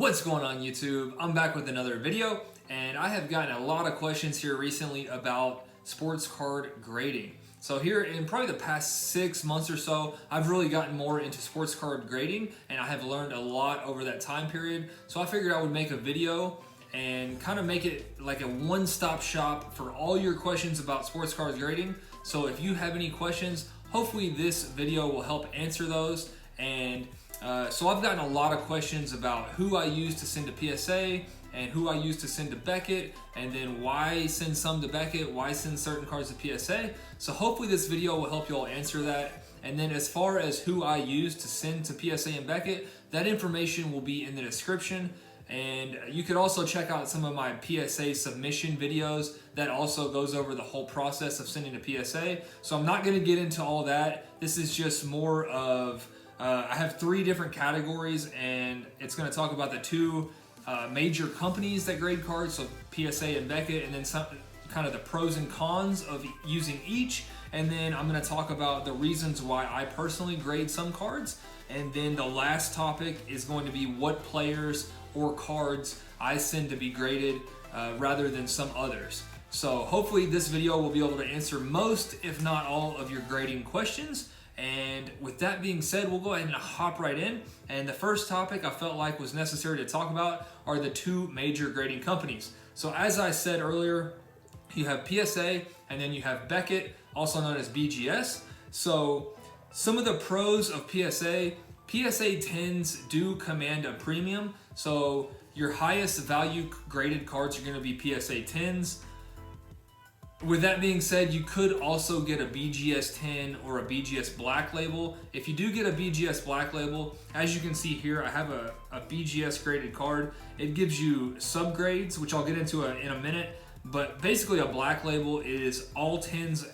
What's going on YouTube? I'm back with another video, and I have gotten a lot of questions here recently about sports card grading. So here in probably the past 6 months or so, I've really gotten more into sports card grading, and I have learned a lot over that time period. So I figured I would make a video and kind of make it like a one-stop shop for all your questions about sports cards grading. So if you have any questions, hopefully this video will help answer those. And so I've gotten a lot of questions about who I use to send to PSA and who I use to send to Beckett, and then why send some to Beckett, why send certain cards to PSA. So hopefully this video will help you all answer that. And then as far as who I use to send to PSA and Beckett, that information will be in the description. And you could also check out some of my PSA submission videos that also goes over the whole process of sending to PSA. So I'm not going to get into all that. This is just more of I have 3 different categories, and it's going to talk about the 2 major companies that grade cards, so PSA and Beckett, and then some kind of the pros and cons of using each. And then I'm going to talk about the reasons why I personally grade some cards. And then the last topic is going to be what players or cards I send to be graded rather than some others. So hopefully this video will be able to answer most, if not all, of your grading questions. And with that being said, we'll go ahead and hop right in. And the first topic I felt like was necessary to talk about are the 2 major grading companies. So as I said earlier, you have PSA and then you have Beckett, also known as BGS. So some of the pros of PSA 10s do command a premium. So your highest value graded cards are going to be PSA 10s. With that being said, you could also get a BGS 10 or a BGS Black Label. If you do get a BGS Black Label, as you can see here, I have a BGS graded card. It gives you subgrades, which I'll get into in a minute. But basically a Black Label is all 10s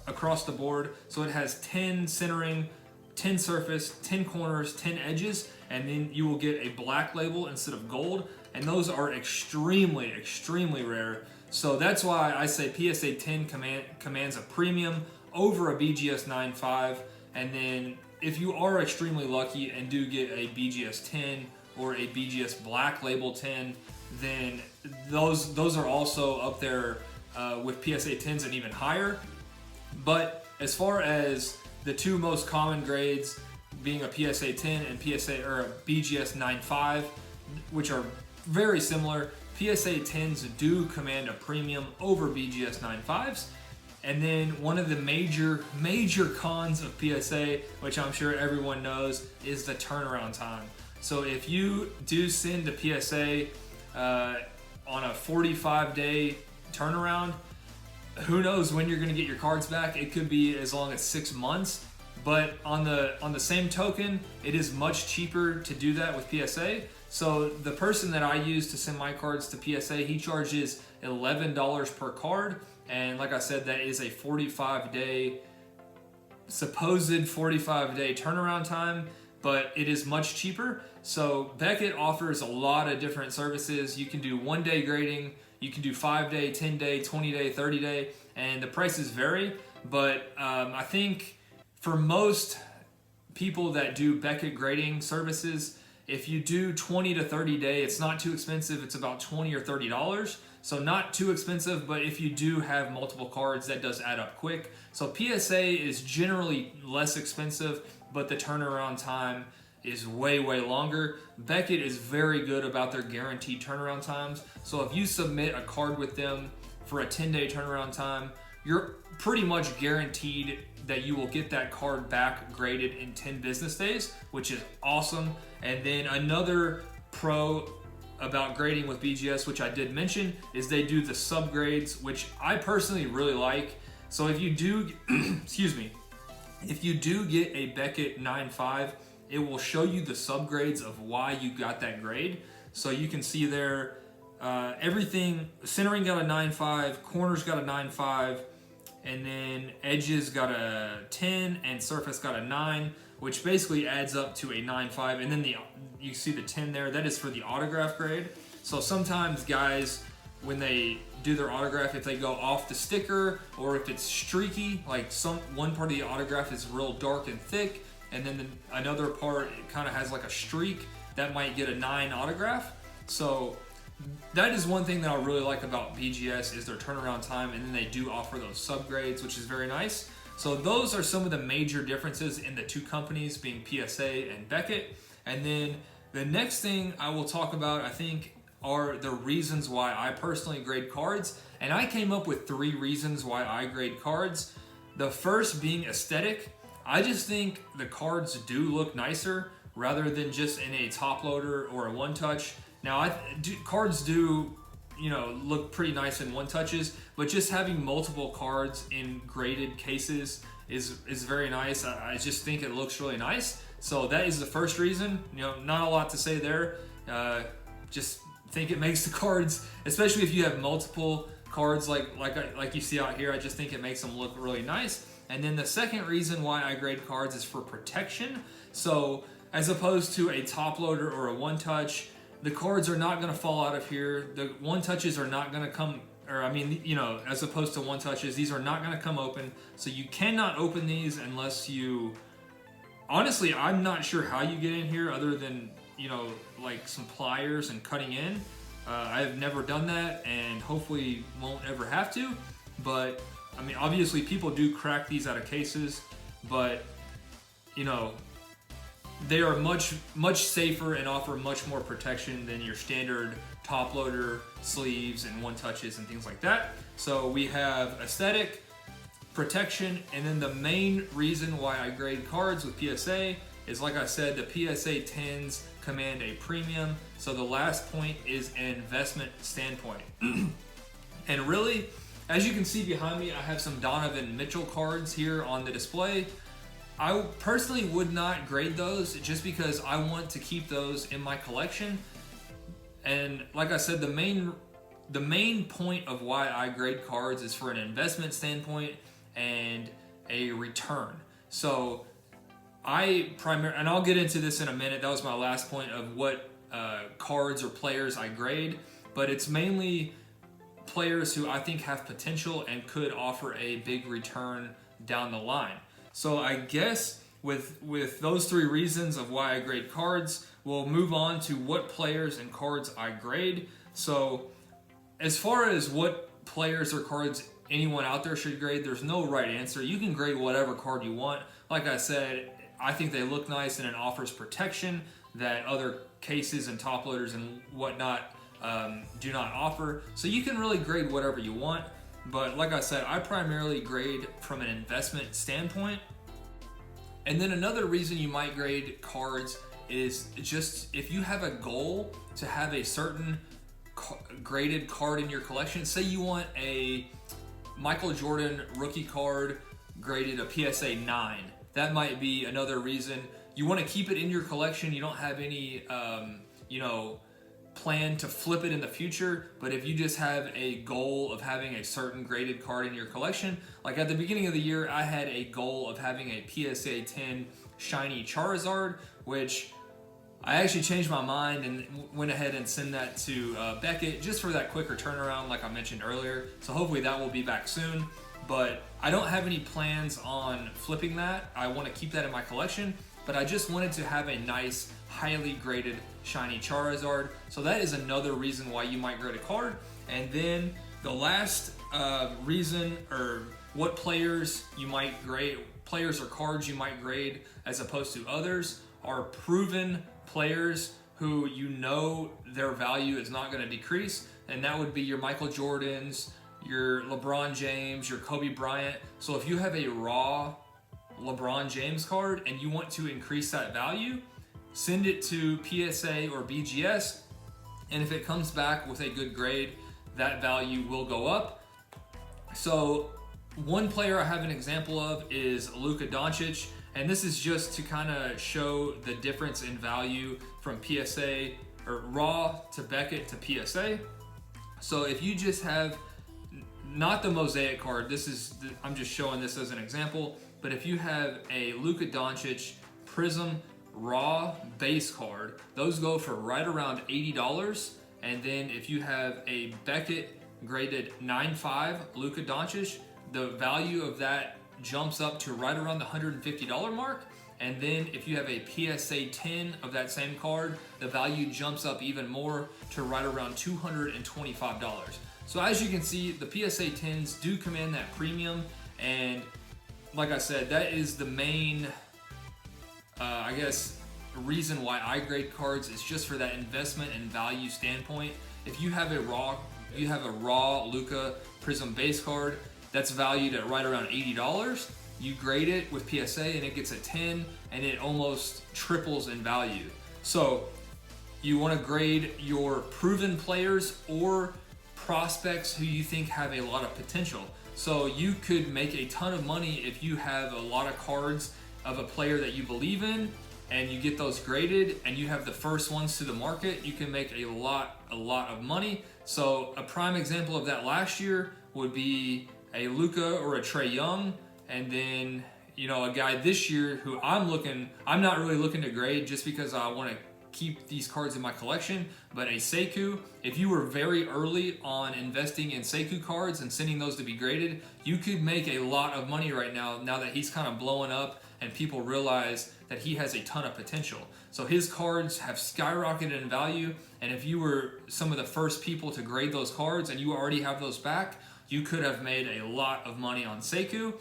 across the board. So it has 10 centering, 10 surface, 10 corners, 10 edges, and then you will get a Black Label instead of gold. And those are extremely, extremely rare. So that's why I say PSA 10 commands a premium over a BGS 9.5. And then if you are extremely lucky and do get a BGS 10 or a BGS Black Label 10, then those are also up there with PSA 10s and even higher. But as far as the 2 most common grades being a PSA 10 and a BGS 9.5, which are very similar, PSA 10s do command a premium over BGS 9.5s. And then one of the major cons of PSA, which I'm sure everyone knows, is the turnaround time. So if you do send to PSA on a 45-day turnaround, who knows when you're going to get your cards back. It could be as long as 6 months. But on the same token, it is much cheaper to do that with PSA. So the person that I use to send my cards to PSA, he charges $11 per card. And like I said, that is a supposed 45-day turnaround time, but it is much cheaper. So Beckett offers a lot of different services. You can do 1-day grading, you can do 5-day, 10-day, 20-day, 30-day, and the prices vary. But I think for most people that do Beckett grading services, if you do 20 to 30 day, it's not too expensive. It's about $20 or $30. So not too expensive, but if you do have multiple cards, that does add up quick. So PSA is generally less expensive, but the turnaround time is way, way longer. Beckett is very good about their guaranteed turnaround times. So if you submit a card with them for a 10-day turnaround time, you're pretty much guaranteed that you will get that card back graded in 10 business days, which is awesome. And then another pro about grading with BGS, which I did mention, is they do the subgrades, which I personally really like. So if you do, if you do get a Beckett 9.5, it will show you the subgrades of why you got that grade. So you can see there, everything, centering got a 9.5, corners got a 9.5, and then edges got a 10 and surface got a 9, which basically adds up to a 9.5. And then you see the 10 there, that is for the autograph grade. So sometimes guys, when they do their autograph, if they go off the sticker or if it's streaky, like one part of the autograph is real dark and thick, and then another part, it kind of has like a streak, that might get a 9 autograph. So that is one thing that I really like about BGS is their turnaround time, and then they do offer those subgrades, which is very nice. So those are some of the major differences in the two companies, being PSA and Beckett. And then the next thing I will talk about, I think, are the reasons why I personally grade cards. And I came up with 3 reasons why I grade cards. The first being aesthetic. I just think the cards do look nicer rather than just in a top loader or a one touch. Now, cards do, you know, look pretty nice in one touches, but just having multiple cards in graded cases is very nice. I just think it looks really nice. So that is the first reason. You know, not a lot to say there. Just think it makes the cards, especially if you have multiple cards like you see out here, I just think it makes them look really nice. And then the second reason why I grade cards is for protection. So as opposed to a top loader or a one touch, the cards are not going to fall out of here. The one touches are not going to come, or I mean, you know, as opposed to one touches, these are not going to come open. So you cannot open these unless you, honestly, I'm not sure how you get in here other than, you know, like some pliers and cutting in. I have never done that and hopefully won't ever have to. But I mean, obviously people do crack these out of cases, but you know, they are much safer and offer much more protection than your standard top loader, sleeves, and one touches and things like that. So we have aesthetic, protection, and then the main reason why I grade cards with PSA is, like I said, the PSA 10s command a premium. So the last point is an investment standpoint. And really, as you can see behind me, I have some Donovan Mitchell cards here on the display. I personally would not grade those just because I want to keep those in my collection. And like I said, the main point of why I grade cards is for an investment standpoint and a return. So and I'll get into this in a minute. That was my last point of what cards or players I grade, but it's mainly players who I think have potential and could offer a big return down the line. So I guess with those 3 reasons of why I grade cards, we'll move on to what players and cards I grade. So as far as what players or cards anyone out there should grade, there's no right answer. You can grade whatever card you want. Like I said, I think they look nice and it offers protection that other cases and top loaders and whatnot do not offer. So you can really grade whatever you want. But like I said, I primarily grade from an investment standpoint. And then another reason you might grade cards is just if you have a goal to have a certain graded card in your collection. Say you want a Michael Jordan rookie card graded a PSA 9. That might be another reason. You want to keep it in your collection. You don't have any, plan to flip it in the future, but if you just have a goal of having a certain graded card in your collection, like at the beginning of the year, I had a goal of having a PSA 10 shiny Charizard, which I actually changed my mind and went ahead and sent that to Beckett just for that quicker turnaround like I mentioned earlier. So hopefully that will be back soon, but I don't have any plans on flipping that. I want to keep that in my collection, but I just wanted to have a nice, highly graded shiny Charizard. So that is another reason why you might grade a card. And then the last reason, or what players you might grade, players or cards you might grade as opposed to others, are proven players who you know their value is not going to decrease. And that would be your Michael Jordans, your LeBron James, your Kobe Bryant. So if you have a raw LeBron James card and you want to increase that value, send it to PSA or BGS, and if it comes back with a good grade, that value will go up. So one player I have an example of is Luka Doncic, and this is just to kind of show the difference in value from PSA or raw to Beckett to PSA. So if you just have not the mosaic card, I'm just showing this as an example, but if you have a Luka Doncic Prism raw base card, those go for right around $80. And then if you have a Beckett graded 9.5 Luka Doncic, the value of that jumps up to right around the $150 mark. And then if you have a PSA 10 of that same card, the value jumps up even more to right around $225. So as you can see, the PSA 10s do command that premium, and like I said, that is the main, I guess, reason why I grade cards is just for that investment and value standpoint. If you have a raw Luka Prism base card that's valued at right around $80, you grade it with PSA and it gets a 10 and it almost triples in value. So you want to grade your proven players or prospects who you think have a lot of potential. So you could make a ton of money if you have a lot of cards of a player that you believe in and you get those graded and you have the first ones to the market. You can make a lot of money. So a prime example of that last year would be a Luka or a Trae Young, and then a guy this year who I'm not really looking to grade just because I want to keep these cards in my collection, but a Sekou. If you were very early on investing in Sekou cards and sending those to be graded, you could make a lot of money right now that he's kind of blowing up and people realize that he has a ton of potential. So his cards have skyrocketed in value, and if you were some of the first people to grade those cards and you already have those back, you could have made a lot of money on Sekou.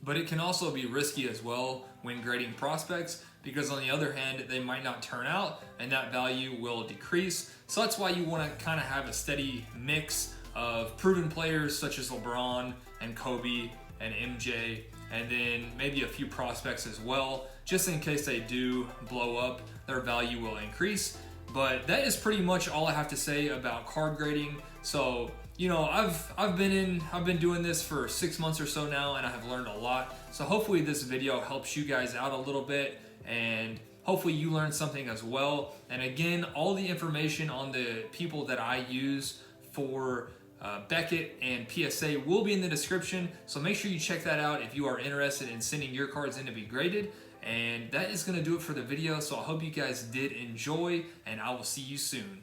But it can also be risky as well when grading prospects, because on the other hand, they might not turn out and that value will decrease. So that's why you want to kind of have a steady mix of proven players such as LeBron and Kobe and MJ, and then maybe a few prospects as well, just in case they do blow up, their value will increase. But that is pretty much all I have to say about card grading. So I've been doing this for 6 months or so now, and I have learned a lot. So hopefully this video helps you guys out a little bit, and hopefully you learned something as well. And again, all the information on the people that I use for Beckett and PSA will be in the description. So make sure you check that out if you are interested in sending your cards in to be graded. And that is going to do it for the video. So I hope you guys did enjoy, and I will see you soon.